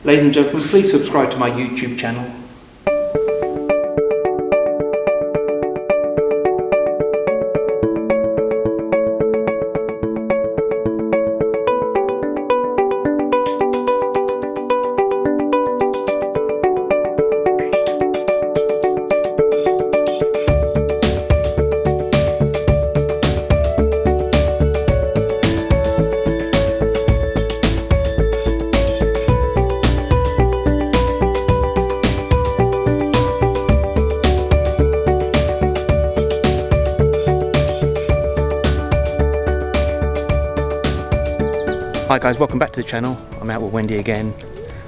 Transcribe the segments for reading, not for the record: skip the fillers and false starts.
Ladies and gentlemen, please subscribe to my YouTube channel. Hi guys, welcome back to the channel. I'm out with Wendy again.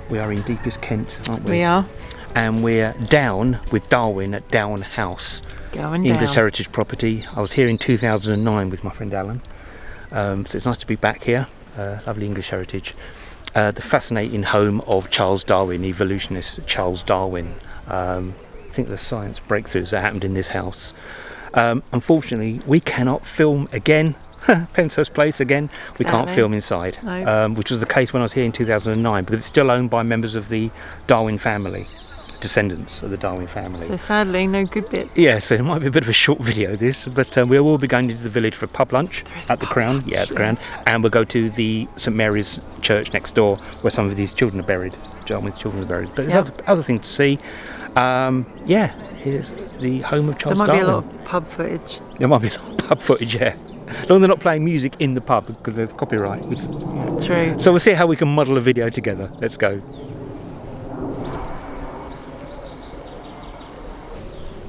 We are in deepest Kent, aren't we? We are. And we're down with Darwin at Downe House. Going English down. heritage property. I was here in 2009 with my friend Alan. So it's nice to be back here. Lovely English heritage. The fascinating home of Charles Darwin, evolutionist Charles Darwin. I think the science breakthroughs that happened in this house. Unfortunately, we cannot film again. Penshurst Place again. We can't film inside, no. Which was the case when I was here in 2009 because it's still owned by members of the Darwin family, descendants of the Darwin family. So sadly, no good bits. Yeah, so it might be a bit of a short video this, but we will be going into the village for a pub lunch at the Crown. Yeah, at the Crown, and we'll go to the St Mary's Church next door where some of these children are buried. Darwin's children are buried. But there's other things to see. Yeah, here's the home of Charles Darwin. There might be a lot of pub footage. There might be a lot of pub footage, yeah. As long as they're not playing music in the pub because of copyright. True. So we'll see how we can model a video together. Let's go.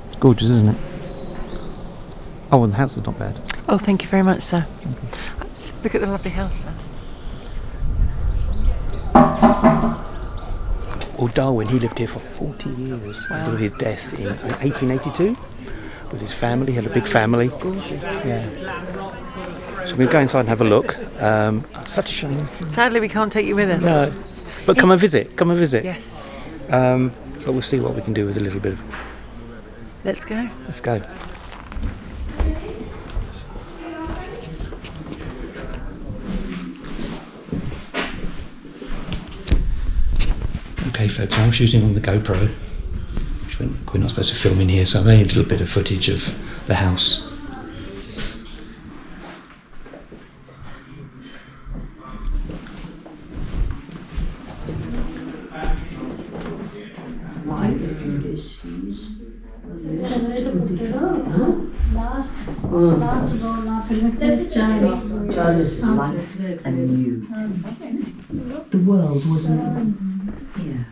It's gorgeous, isn't it? Oh, and the house is not bad. Oh, thank you very much, sir. Look at the lovely house, sir. Well, Darwin, he lived here for 40 years until his death in 1882. With his family, he had a big family. Gorgeous. Yeah. So we're going to go inside and have a look. Such a shame. Sadly, we can't take you with us. No. But come and visit. Come and visit. Yes. But we'll see what we can do with a little bit of... Let's go. Let's go. Okay, folks, I'm shooting on the GoPro. We're not supposed to film in here, so I've only a little bit of footage of the house. Charles life anew. The world wasn't here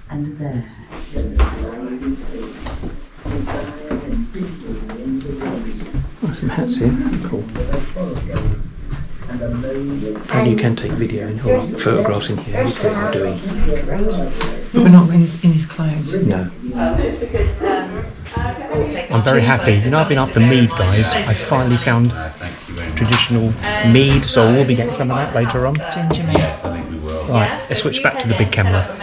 and there. Oh, some hats here. Cool. And you can take video or photographs in here. That's what I'm doing. But we're not in his clothes. No. I'm very happy. You know, I've been after mead, guys. I finally found traditional mead, so we'll be getting some of that later on. Ginger mead. Right, let's switch back to the big camera.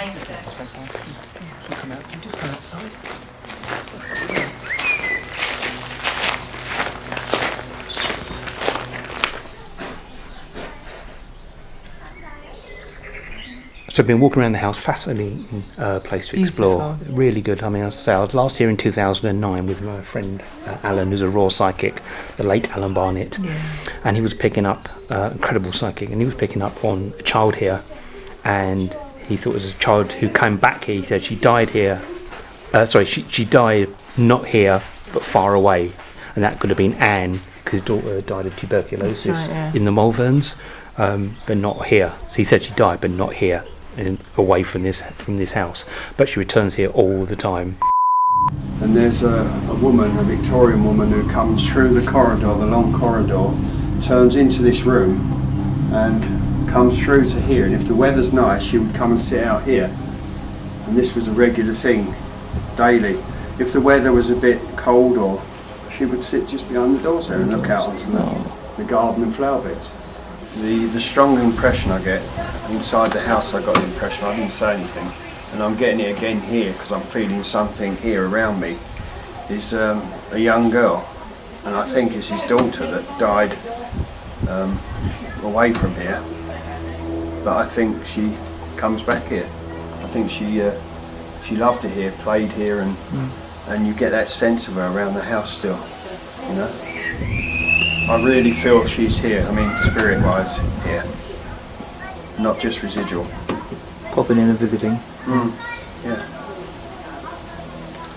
So I've been walking around the house, fascinating place to explore. Beautiful. Really good. I mean, I was last here in 2009 with my friend Alan, who's a raw psychic, the late Alan Barnett, and he was picking up incredible psychic, and he was picking up on a child here, and he thought it was a child who came back here. He said she died here. She died not here but far away, and that could have been Anne, because his daughter died of tuberculosis in the Malverns, but not here. So he said she died, but not here. And away from this house, but she returns here all the time. And there's a woman, a Victorian woman, who comes through the corridor, the long corridor, turns into this room and comes through to here, and if the weather's nice she would come and sit out here, and this was a regular thing daily. If the weather was a bit cold, or she would sit just behind the doors there and look out onto the garden and flower beds. The strong impression I get inside the house, I got the impression, I didn't say anything, and I'm getting it again here because I'm feeling something here around me, is a young girl, and I think it's his daughter that died away from here, but I think she comes back here. I think she loved it here, played here, and you get that sense of her around the house still, you know. I really feel she's here, I mean spirit-wise here, not just residual. Popping in and visiting. Yeah.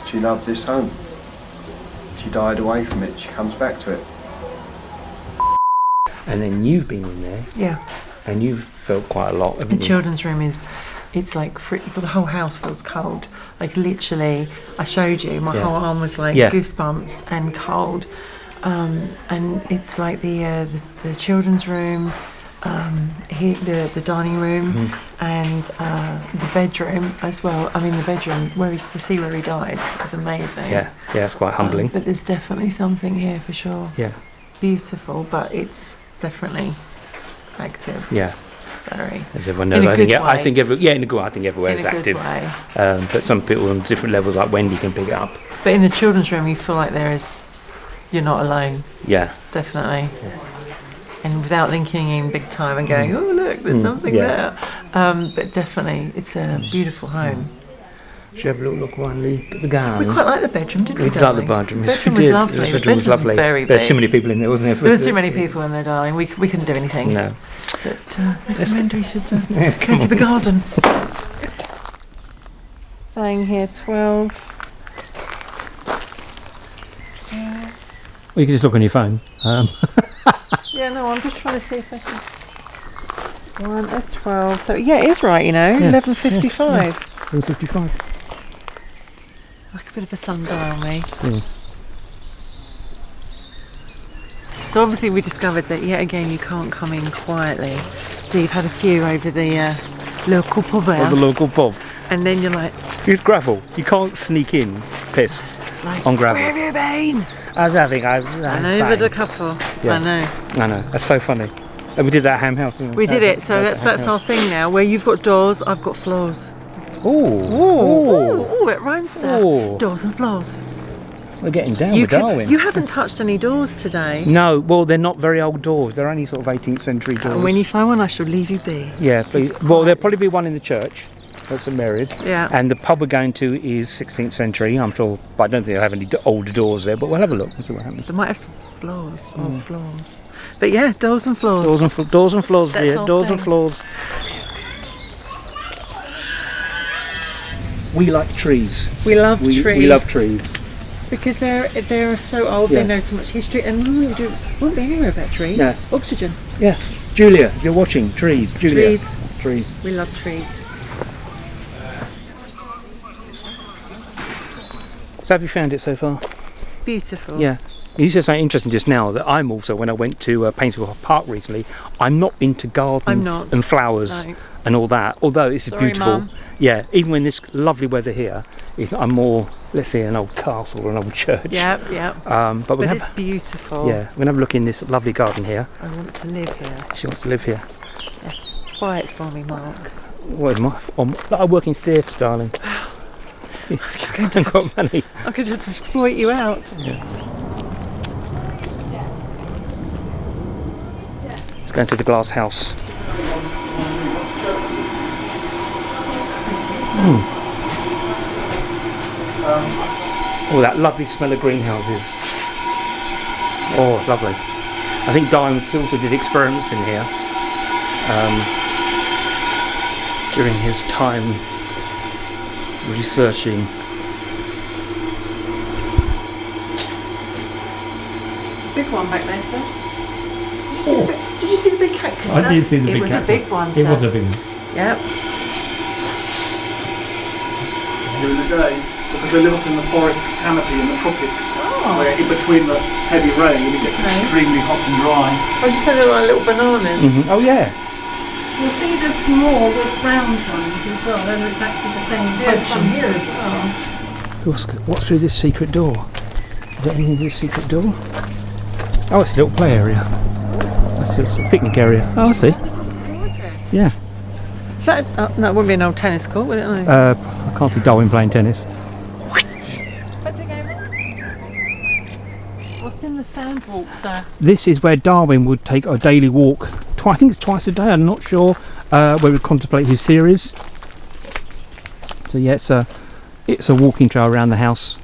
She loved this home. She died away from it, she comes back to it. And then you've been in there. Yeah. And you've felt quite a lot, haven't The you? children's room it's like the whole house feels cold. Like literally, I showed you, my whole arm was like goosebumps and cold. And it's like the children's room, here, the dining room, and the bedroom as well. I mean, the bedroom where he's to see where he died was amazing. Yeah, it's quite humbling. But there's definitely something here for sure. Yeah. Beautiful, but it's definitely active. Yeah. Very. As everyone knows, I think everywhere is active. But some people on different levels, like Wendy, can pick it up. But in the children's room, you feel like you're not alone. Yeah. Definitely. Yeah. And without linking in big time and going, oh look, there's something there. But definitely, it's a beautiful home. Should we have a little look around the garden? We quite like the bedroom, didn't we? We did like the bedroom. The bedroom was lovely. The bedroom was lovely. Very big. There's too many people in there, wasn't there? There was too many people in there, darling. We couldn't do anything. No. But recommend we should go to the garden. Saying here 12. Well, you can just look on your phone. Yeah, no, I'm just trying to see if I can. 1 F12. So yeah, it is right, you know. 11:55. 11:55. Like a bit of a sundial, me. So obviously we discovered that yet again you can't come in quietly. So you've had a few over the local pub house. Or the local pub. And then you're like... It's gravel. You can't sneak in pissed like, on gravel. Where have you been? I know the couple. Yeah. I know. That's so funny. And we did that at Ham House, didn't we? We did it. So that's our thing now. Where you've got doors, I've got floors. Oh, it rhymes there. Doors and floors. We're getting down with Darwin. You haven't touched any doors today. No, well, they're not very old doors. They're only sort of 18th century doors. And when you find one, I shall leave you be. Yeah, please. Well, there'll probably be one in the church at St Mary's. Yeah. And the pub we're going to is 16th century, I'm sure. But I don't think they'll have any older doors there, but we'll have a look and see what happens. They might have some floors or floors. But yeah, doors and floors. Doors and floors, that's dear. Doors and floors. We like trees. We love trees. We love trees. Because they're so old, they know so much history, and we wouldn't be anywhere without trees. No. Oxygen. Yeah. Julia, if you're watching, trees. Julia. Trees. We love trees. So have you found it so far? Beautiful. Yeah. You said something interesting just now, that I'm also, when I went to Painswick Park recently, I'm not into gardens and flowers and all that, although this is beautiful. Mum. Yeah, even when this lovely weather here, I'm more, let's say, an old castle or an old church. Yeah. But it's beautiful. Yeah, we're going to have a look in this lovely garden here. I want to live here. She wants to live here. Yes, buy it for me, Mark. What am I? I work in theatre, darling. I'm just going to got money. I'm going to exploit you out. Yeah. Let's go into the glass house. Oh, that lovely smell of greenhouses. Oh, it's lovely. I think Darwin also did experiments in here during his time researching. It's a big one back there, sir. Did you see the big cactus? I did see the big cactus. It was a big one, sir. It was a big one. Yep. During the day, because they live up in the forest canopy in the tropics, where in between the heavy rain it gets extremely hot and dry. I just said they were like little bananas. Oh yeah. You'll see there's some more with round ones as well. They're exactly the same function. There's some here as well. What's through this secret door? Is there anything in this secret door? Oh, it's a little play area. That's a picnic area. Oh, I see. Gorgeous. Yeah. Is that, no, it wouldn't be an old tennis court, would it? I can't see Darwin playing tennis. What's in the sand walk, sir? This is where Darwin would take a daily walk. I think it's twice a day. I'm not sure. Where we contemplate his theories. So yeah, it's a walking trail around the house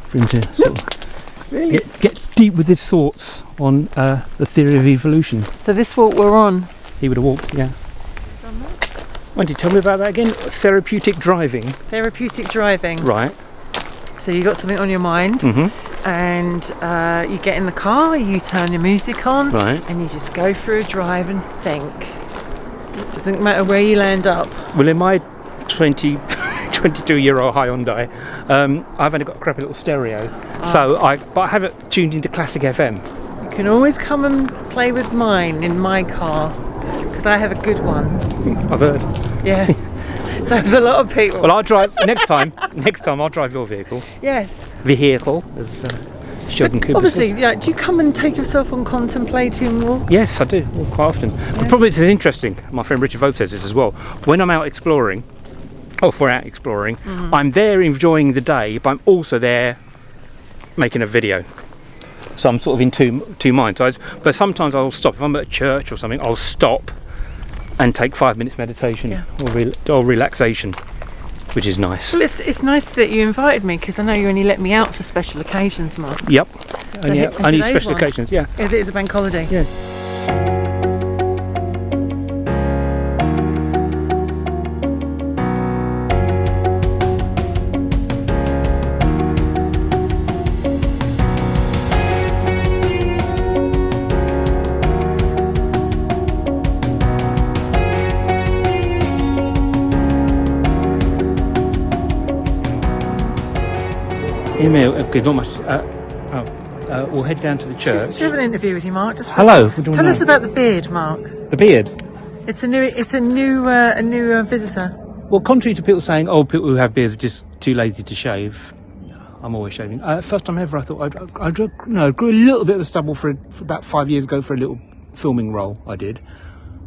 for him to sort of get deep with his thoughts on the theory of evolution. So this walk we're on. He would have walked, yeah. Why don't you tell me about that again? Therapeutic driving. Therapeutic driving. Right. So you got something on your mind, and you get in the car, you turn the music on, right, and you just go for a drive and think. Doesn't matter where you land up. Well, in my 22-year-old Hyundai, I've only got a crappy little stereo, but I have it tuned into classic FM. You can always come and play with mine in my car, because I have a good one. I've heard. Yeah. So for a lot of people. Well, I'll drive next time. Next time I'll drive your vehicle. Yes. Vehicle, as Sheldon Cooper obviously, says. yeah. Do you come and take yourself on contemplating walks? Yes, I do, quite often. Yeah. But probably this is interesting. My friend Richard Vogt says this as well. When I'm out exploring, if we're out exploring, I'm there enjoying the day, but I'm also there making a video. So I'm sort of in two minds. But sometimes I'll stop. If I'm at a church or something, I'll stop and take 5 minutes meditation or relaxation, which is nice. Well, it's nice that you invited me, because I know you only let me out for special occasions, Mark. Yep, only special occasions, yeah. It is a bank holiday. Yeah. Okay, not much. We'll head down to the church. Do you have an interview with you, Mark? Just hello. Tell us about the beard, Mark. The beard. It's a new visitor. Well, contrary to people saying, people who have beards are just too lazy to shave, I'm always shaving. First time ever, I thought I grew a little bit of a stubble for about 5 years ago for a little filming role I did.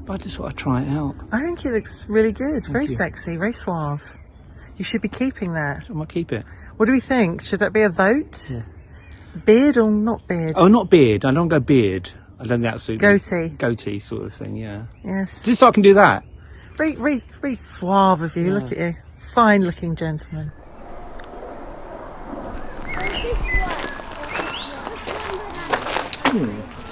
But I just thought I'd try it out. I think it looks really good. Very sexy, very suave. You should be keeping that. I might keep it. What do we think? Should that be a vote? Yeah. Beard or not beard? Oh, not beard. I don't go beard. I don't think that suits goatee. Goatee sort of thing, yeah. Yes. Just so I can do that. Very suave of you. Yeah. Look at you. Fine looking gentleman.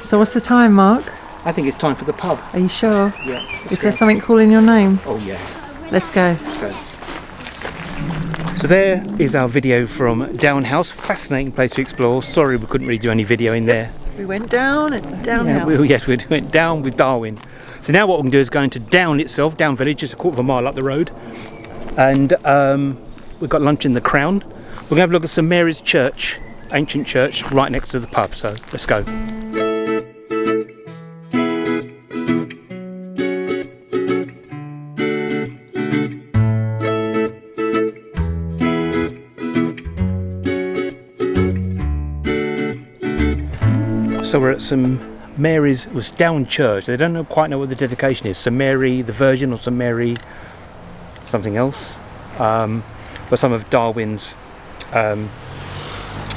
So what's the time, Mark? I think it's time for the pub. Are you sure? Yeah. Is there something calling your name? Oh, yeah. Let's go. Let's go. So there is our video from Downe House. Fascinating place to explore. Sorry we couldn't really do any video in there. We went down at Downe House. We went down with Darwin. So now what we can do is go into Downe itself, Downe village, just a quarter of a mile up the road. And we've got lunch in the Crown. We're going to have a look at St Mary's Church, ancient church, right next to the pub. So let's go. So we're at St Mary's, it was Downe Church. They don't quite know what the dedication is. St Mary the Virgin or St Mary something else. But some of Darwin's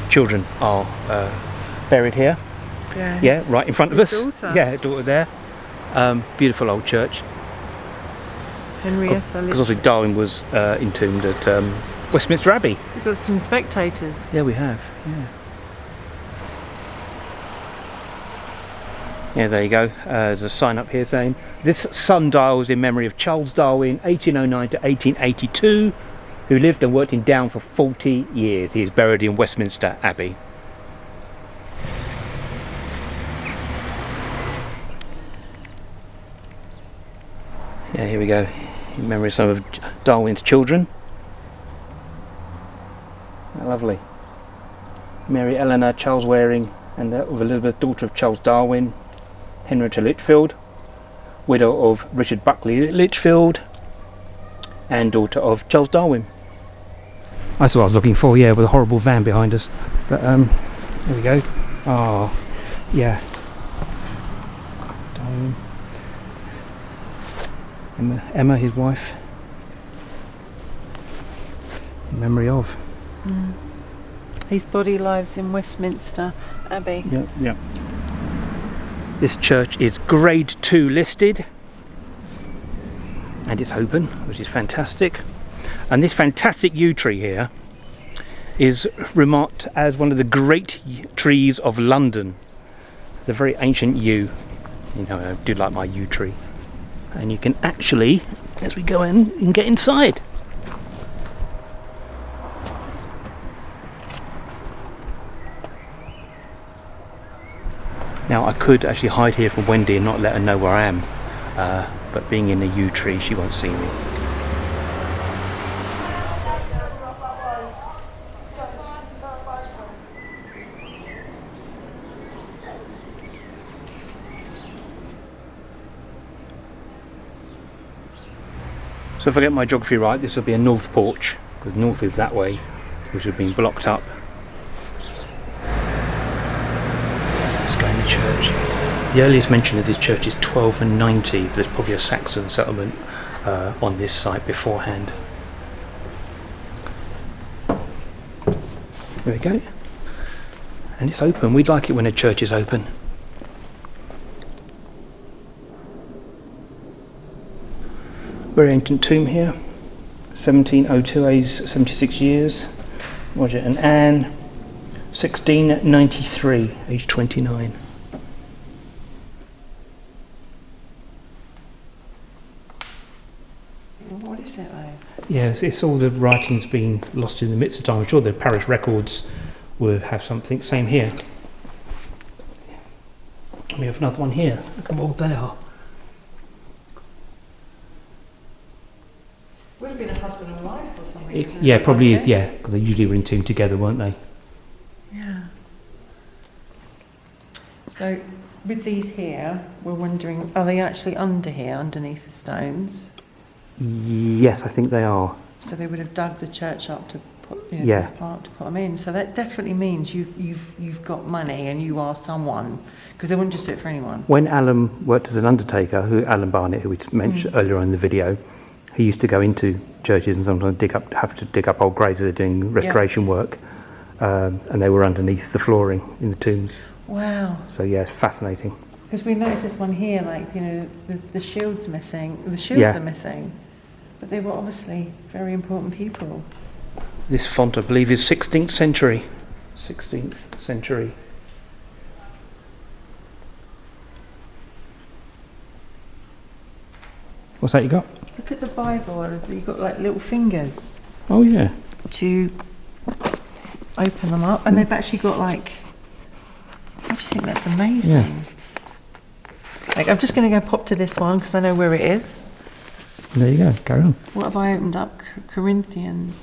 children are buried here. Yes. Yeah, right in front of us. Daughter. Yeah, daughter there. Beautiful old church. Henrietta. Because obviously Darwin was entombed at Westminster Abbey. We've got some spectators. Yeah, we have. Yeah. Yeah, there you go. There's a sign up here saying this sundial is in memory of Charles Darwin, 1809 to 1882, who lived and worked in Downe for 40 years. He is buried in Westminster Abbey. Yeah, here we go. In memory of some of Darwin's children. Lovely. Mary Eleanor, Charles Waring, and of Elizabeth, daughter of Charles Darwin. Henrietta Litchfield, widow of Richard Buckley Litchfield, and daughter of Charles Darwin. That's what I was looking for, yeah, with a horrible van behind us. But there we go. Oh, yeah. Darwin. Emma, his wife. In memory of. His body lies in Westminster Abbey. Yep, yep. This church is Grade 2 listed, and it's open, which is fantastic. And this fantastic yew tree here is remarked as one of the great trees of London. It's a very ancient yew. You know, I do like my yew tree. And you can actually, as we go in, you can get inside. Now I could actually hide here from Wendy and not let her know where I am, but being in the yew tree, she won't see me. So if I get my geography right, this will be a north porch, because north is that way, which has been blocked up. Let's go in the church. The earliest mention of this church is 1290. There's probably a Saxon settlement on this site beforehand. There we go. And it's open. We'd like it when a church is open. Very ancient tomb here, 1702, aged 76 years. Roger and Anne, 1693, aged 29. What is it though? Yes, it's all the writings being lost in the midst of time. I'm sure the parish records would have something. Same here. We have another one here. Look how old they are. Would have been a husband and wife or something. Yeah, probably is, yeah, because they usually were entombed together, weren't they? Yeah. So, with these here, we're wondering, are they actually under here, underneath the stones? Yes, I think they are. So they would have dug the church up to put, Yeah. this part to put them in. So that definitely means you've got money and you are someone, because they wouldn't just do it for anyone. When Alan worked as an undertaker, Alan Barnett, who we mentioned earlier on in the video, he used to go into churches and sometimes have to dig up old graves as they're doing restoration work, and they were underneath the flooring in the tombs. Wow. So yeah, it's fascinating. Because we noticed this one here, like, the shield's missing. The shields are missing, but they were obviously very important people. This font, I believe, is 16th century. 16th century. What's that you got? Look at the Bible. You've got like little fingers Oh yeah. to open them up, and they've actually got like. I just think that's amazing. Yeah. Like, I'm just going to go pop to this one because I know where it is. There you go. Carry on. What have I opened up? Corinthians.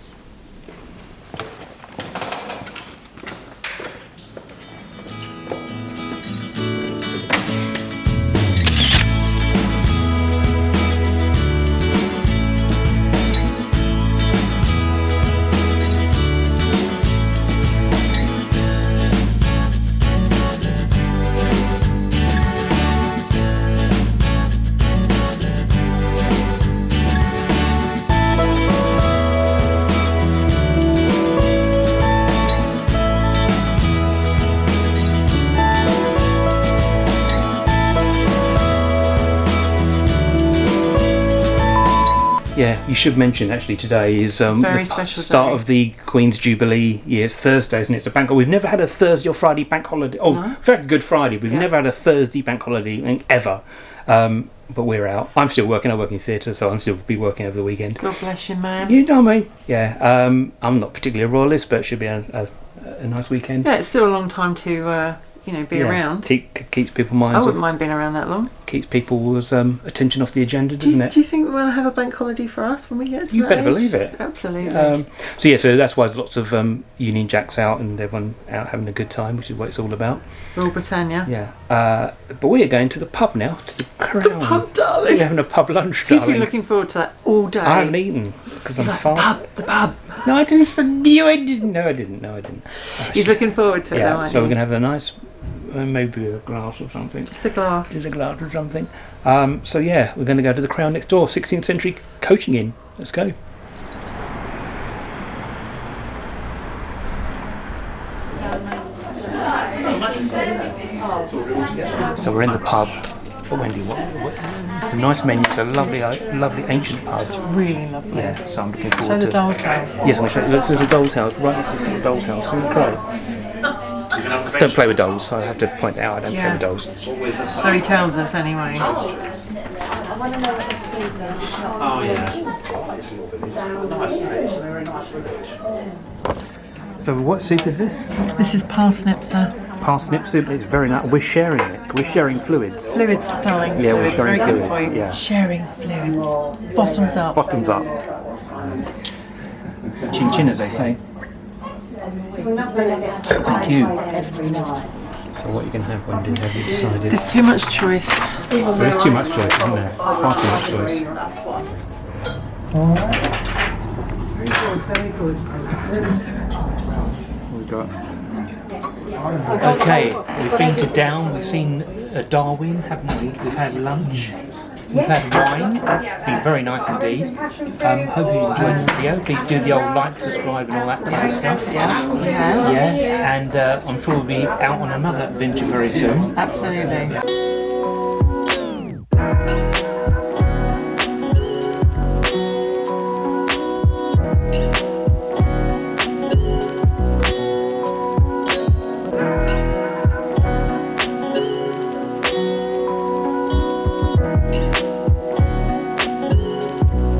Yeah, you should mention actually today is very the special start day. of the Queen's Jubilee year. It's Thursday, isn't it? It's a bank holiday. We've never had a Thursday or Friday bank holiday. Oh, No. in fact, Good Friday. We've never had a Thursday bank holiday ever. But we're out. I'm still working. I work in theatre, so I'm still be working over the weekend. God bless you, man. You know me. Yeah. I'm not particularly a royalist, but it should be a nice weekend. Yeah, it's still a long time to be around. Keeps people's I minds. wouldn't mind being around that long. Keeps people's attention off the agenda, Do doesn't you, it? do you think we'll have a bank holiday for us when we get to You that better age? believe it. Absolutely. So that's why there's lots of Union Jacks out and everyone out having a good time, which is what it's all about. Royal Britannia. Yeah. But we are going to the pub now, to the Crown. The pub, darling. We're having a pub lunch, He's darling. been looking forward to that all day. I haven't eaten because I'm He's like, far. the pub. No, I didn't. I didn't. No, I didn't. Oh, He's looking forward to it, though, yeah. aren't So you? we're gonna have a nice, maybe a glass or something. Just a glass. Just a glass or something. So yeah, we're going to go to the Crown next door, 16th century coaching inn. Let's go. So we're in the pub. Oh, Wendy, what nice menu. It's a lovely, lovely ancient pub. It's really lovely. Yeah, so I'm looking forward Show to the doll's house. Yes, I'm showing you. There's a doll's house right next to the doll's house. Don't play with dolls, so I have to point that out. I don't play with dolls. So he tells us anyway. Oh yeah. So what soup is this? This is parsnip, sir. Parsnip soup. It's very nice. We're sharing it. We're sharing fluids. Fluids, darling. Yeah, we're fluids. sharing Very good fluids. for you. Yeah. Sharing fluids. Bottoms up. Bottoms up. Chin chin, as they say. Thank you. So what are you going to have, Wendy? Have you decided? There's too much choice. There is too much choice, isn't there? Far too much choice. Very good. We've got. Okay, we've been to Downe. We've seen Darwin, haven't we? We've had lunch. We've had wine. It's been very nice indeed. Hope you enjoyed the video. Please do the old like, subscribe, and all that kind of stuff. Yeah, we have. Yeah, and I'm sure we'll be out on another adventure very soon. Absolutely.